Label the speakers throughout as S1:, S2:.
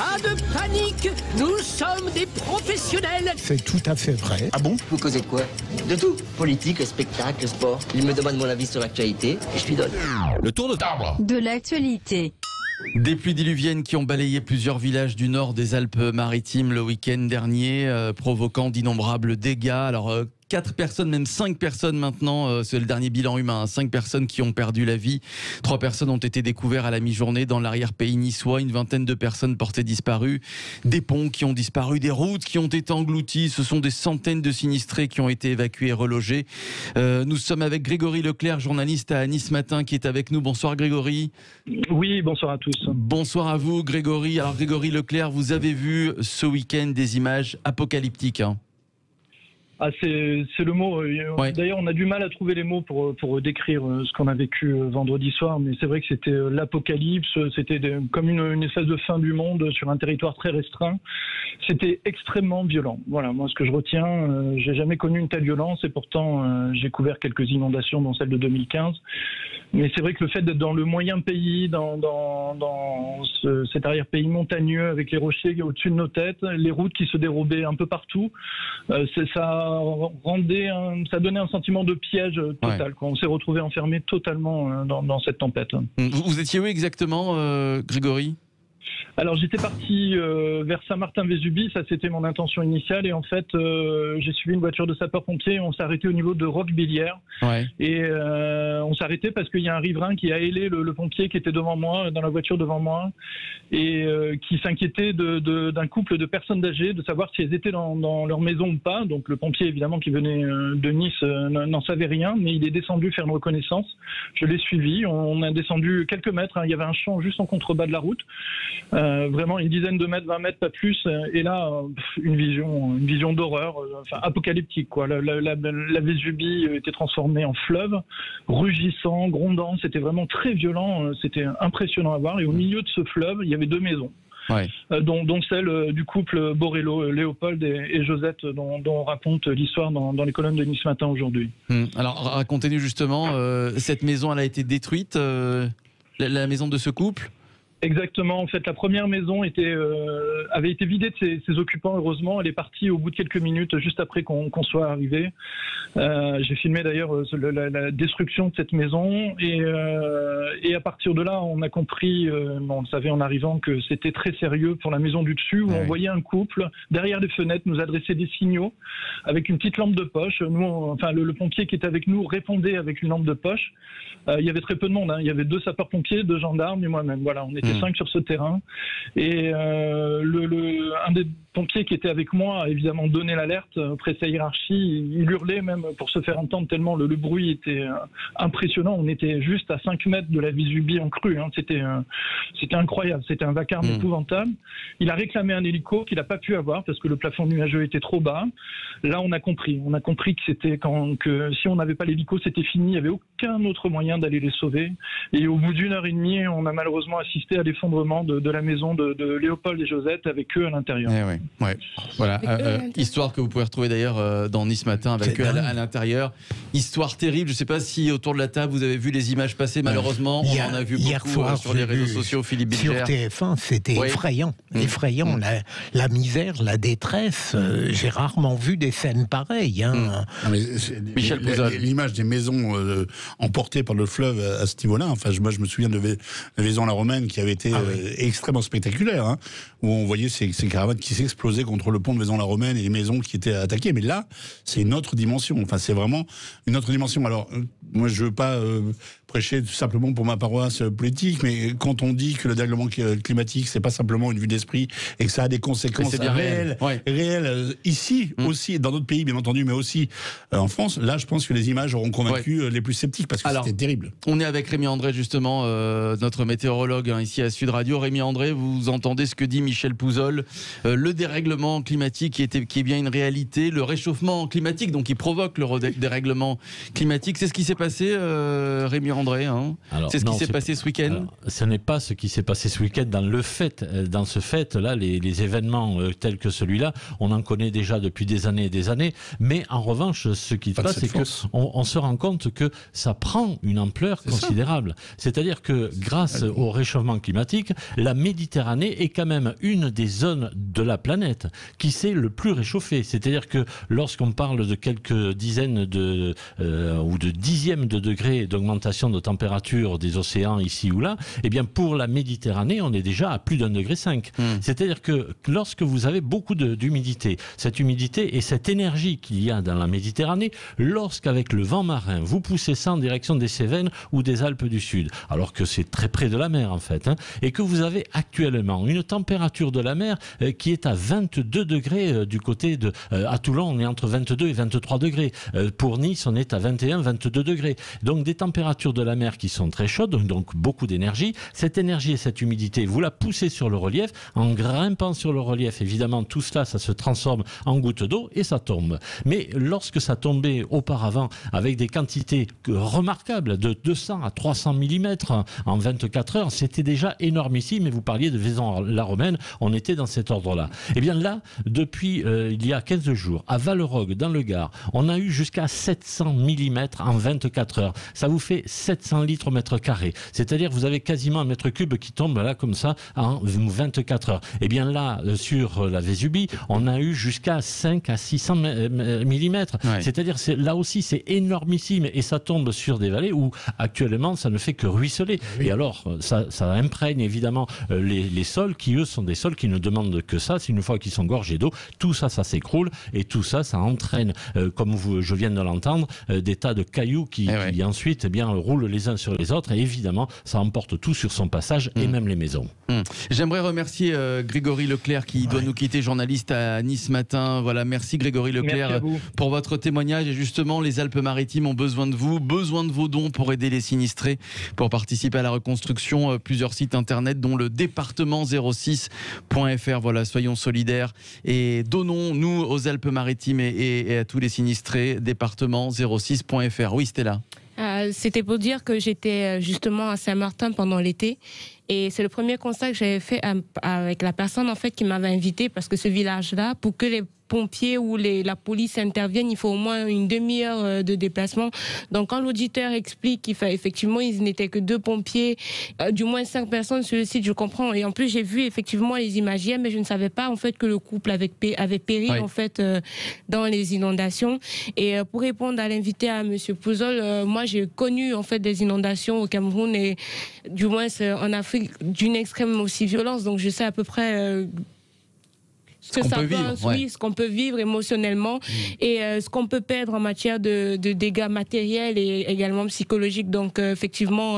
S1: Pas de panique, nous sommes des professionnels.
S2: C'est tout à fait vrai.
S3: Ah bon?
S4: Vous causez de quoi? De tout. Politique, spectacle, sport. Il me demande mon avis sur l'actualité et je lui donne.
S3: Le tour de table.
S5: De l'actualité.
S6: Des pluies diluviennes qui ont balayé plusieurs villages du nord des Alpes-Maritimes le week-end dernier, provoquant d'innombrables dégâts. Alors, 4 personnes, même 5 personnes maintenant, c'est le dernier bilan humain, 5 personnes qui ont perdu la vie. 3 personnes ont été découvertes à la mi-journée dans l'arrière-pays niçois, une vingtaine de personnes portées disparues, des ponts qui ont disparu, des routes qui ont été englouties. Ce sont des centaines de sinistrés qui ont été évacués et relogés. Nous sommes avec Grégory Leclerc, journaliste à Nice Matin, qui est avec nous. Bonsoir Grégory.
S7: Oui, bonsoir à tous.
S6: Bonsoir à vous Grégory. Alors Grégory Leclerc, vous avez vu ce week-end des images apocalyptiques, hein.
S7: Ah, c'est le mot.
S6: Ouais.
S7: D'ailleurs, on a du mal à trouver les mots pour décrire ce qu'on a vécu vendredi soir, mais c'est vrai que c'était l'apocalypse, c'était comme une espèce de fin du monde sur un territoire très restreint. C'était extrêmement violent. Voilà, moi ce que je retiens, j'ai jamais connu une telle violence et pourtant j'ai couvert quelques inondations, dont celle de 2015. Mais c'est vrai que le fait d'être dans le moyen pays, dans cet arrière-pays montagneux avec les rochers au-dessus de nos têtes, les routes qui se dérobaient un peu partout, ça donnait un sentiment de piège total.
S6: Ouais.
S7: Quoi. On s'est retrouvé enfermé totalement dans cette tempête.
S6: Vous étiez où exactement, Grégory ?
S7: Alors j'étais parti vers Saint-Martin-Vésubie, ça c'était mon intention initiale, et en fait j'ai suivi une voiture de sapeurs-pompiers, on s'est arrêté au niveau de Roquebillière,
S6: Ouais.
S7: et on s'est arrêté parce qu'il y a un riverain qui a hélé le pompier qui était devant moi, dans la voiture devant moi, et qui s'inquiétait d'un couple de personnes âgées, de savoir si elles étaient dans leur maison ou pas. Donc le pompier évidemment qui venait de Nice n'en savait rien, mais il est descendu faire une reconnaissance. Je l'ai suivi, on a descendu quelques mètres, hein. Il y avait un champ juste en contrebas de la route. Vraiment une dizaine de mètres, 20 mètres, pas plus. Et là, une vision d'horreur, apocalyptique, quoi. La Vésubie était transformée en fleuve, rugissant, grondant. C'était vraiment très violent. C'était impressionnant à voir. Et au milieu de ce fleuve, il y avait 2 maisons.
S6: Ouais.
S7: Dont celle du couple Borello, Léopold et Josette, dont on raconte l'histoire dans les colonnes de Nice Matin aujourd'hui.
S6: Alors racontez-nous justement, cette maison elle a été détruite, la maison de ce couple ?
S7: Exactement. En fait, la première maison avait été vidée de ses occupants. Heureusement, elle est partie au bout de quelques minutes, juste après qu'on soit arrivé. J'ai filmé d'ailleurs la destruction de cette maison, et à partir de là, on a compris, on le savait en arrivant, que c'était très sérieux pour la maison du dessus, où on voyait un couple derrière les fenêtres nous adresser des signaux avec une petite lampe de poche. Nous, le pompier qui était avec nous répondait avec une lampe de poche. Il y avait très peu de monde, hein. Il y avait 2 sapeurs-pompiers, 2 gendarmes et moi-même. Voilà, on était 5 sur ce terrain, et un des pompiers qui était avec moi a évidemment donné l'alerte auprès de sa hiérarchie. Il hurlait même pour se faire entendre tellement le bruit était impressionnant. On était juste à 5 mètres de la Vésubie en crue, hein. C'était incroyable, c'était un vacarme épouvantable. Il a réclamé un hélico qu'il n'a pas pu avoir parce que le plafond nuageux était trop bas. Là, on a compris que c'était que si on n'avait pas l'hélico, c'était fini. Il n'y avait aucun autre moyen d'aller les sauver. Et au bout d'1 heure et demie, on a malheureusement assisté à l'effondrement de la maison de Léopold et Josette avec eux à l'intérieur.
S6: Ouais. Voilà, histoire que vous pouvez retrouver d'ailleurs dans Nice Matin avec eux à l'intérieur. Histoire terrible. Je ne sais pas si autour de la table vous avez vu les images passer. Malheureusement, on en a vu
S2: hier
S6: beaucoup
S2: soir,
S6: sur les réseaux sociaux. Philippe Bilger.
S2: Sur TF1, c'était effrayant. Effrayant. La misère, la détresse. J'ai rarement vu des scènes pareilles. Hein.
S6: Michel Pouzol.
S3: L'image des maisons emportées par le fleuve à ce niveau-là. Enfin, moi, je me souviens de Vaison-la-Romaine qui avait été extrêmement spectaculaire, hein, où on voyait ces caravanes qui s'explosaient contre le pont de Vaison-la-Romaine et les maisons qui étaient attaquées. Mais là, c'est une autre dimension. Enfin, c'est vraiment une autre dimension. Alors, moi, je veux pas prêcher tout simplement pour ma paroisse politique, mais quand on dit que le dérèglement climatique, c'est pas simplement une vue d'esprit et que ça a des conséquences réelles, ici aussi, dans d'autres pays, bien entendu, mais aussi en France, là, je pense que les images auront convaincu les plus sceptiques, parce que c'était terrible.
S6: On est avec Rémi André, justement, notre météorologue ici à Sud Radio. Rémi André, vous entendez ce que dit Michel Pouzol, le dérèglement climatique qui est bien une réalité, le réchauffement climatique, donc qui provoque le dérèglement climatique. C'est ce qui s'est passé, Rémi André. Hein. C'est ce qui s'est passé ce week-end.
S5: Alors, ce n'est pas ce qui s'est passé ce week-end dans ce fait-là, les événements tels que celui-là, on en connaît déjà depuis des années et des années. Mais en revanche, ce qui se passe, c'est qu'on se rend compte que ça prend une ampleur considérable. C'est-à-dire que grâce au réchauffement climatique, la Méditerranée est quand même une des zones de la planète qui s'est le plus réchauffée. C'est-à-dire que lorsqu'on parle de quelques dizaines ou de dixièmes de degrés d'augmentation de température des océans ici ou là, eh bien pour la Méditerranée, on est déjà à plus d'1,5 degré. C'est-à-dire que lorsque vous avez beaucoup d'humidité, cette humidité et cette énergie qu'il y a dans la Méditerranée, lorsqu'avec le vent marin, vous poussez ça en direction des Cévennes ou des Alpes du Sud, alors que c'est très près de la mer en fait, et que vous avez actuellement une température de la mer qui est à 22 degrés du côté de... à Toulon, on est entre 22 et 23 degrés. Pour Nice, on est à 21, 22 degrés. Donc des températures de la mer qui sont très chaudes, donc beaucoup d'énergie. Cette énergie et cette humidité, vous la poussez sur le relief. En grimpant sur le relief, évidemment, tout cela, ça se transforme en gouttes d'eau et ça tombe. Mais lorsque ça tombait auparavant avec des quantités remarquables de 200 à 300 mm en 24 heures, c'était déjà énormissime. Et vous parliez de Vaison-la-Romaine, on était dans cet ordre-là. Et bien là, depuis il y a 15 jours, à Vallerogue, dans le Gard, on a eu jusqu'à 700 mm en 24 heures. Ça vous fait 700 litres au mètre carré. C'est-à-dire vous avez quasiment un mètre cube qui tombe là comme ça en 24 heures. Et bien là, sur la Vésubie, on a eu jusqu'à 5 à 600 mm. Ouais. C'est-à-dire là aussi c'est énormissime et ça tombe sur des vallées où actuellement ça ne fait que ruisseler. Oui. Et alors ça imprègne évidemment les sols qui eux sont des sols qui ne demandent que ça. C'est une fois qu'ils sont gorgés d'eau, tout ça s'écroule et tout ça entraîne, comme je viens de l'entendre, des tas de cailloux qui ensuite roulent les uns sur les autres et évidemment ça emporte tout sur son passage et même les maisons.
S6: J'aimerais remercier Grégory Leclerc qui doit nous quitter, journaliste à Nice Matin. Voilà, merci Grégory Leclerc pour votre témoignage et justement les Alpes-Maritimes ont besoin de vous, besoin de vos dons pour aider les sinistrés, pour participer à la reconstruction. Plusieurs sites internet dont le département06.fr. Voilà, soyons solidaires et donnons nous aux Alpes-Maritimes et à tous les sinistrés. Département06.fr. Oui, Stella.
S8: C'était pour dire que j'étais justement à Saint-Martin pendant l'été et c'est le premier constat que j'avais fait avec la personne en fait qui m'avait invité parce que ce village-là, pour que les pompiers ou la police interviennent, il faut au moins une demi-heure de déplacement. Donc quand l'auditeur explique qu'il fait effectivement, ils n'étaient que 2 pompiers, du moins 5 personnes sur le site, je comprends. Et en plus, j'ai vu effectivement les images hier, mais je ne savais pas en fait que le couple avait péri en fait dans les inondations. Et pour répondre à l'invité à Monsieur Pouzol, moi j'ai connu en fait des inondations au Cameroun et du moins en Afrique d'une extrême aussi violence. Donc je sais à peu près ce qu'on peut vivre émotionnellement et ce qu'on peut perdre en matière de dégâts matériels et également psychologiques. Donc effectivement,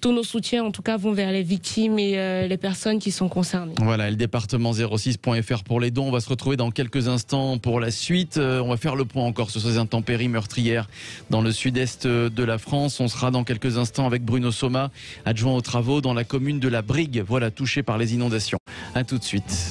S8: tous nos soutiens en tout cas vont vers les victimes et les personnes qui sont concernées.
S6: Voilà, le département06.fr pour les dons. On va se retrouver dans quelques instants pour la suite. On va faire le point encore sur ces intempéries meurtrières dans le sud-est de la France. On sera dans quelques instants avec Bruno Soma, adjoint aux travaux dans la commune de la Brigue, voilà, touchée par les inondations. À tout de suite.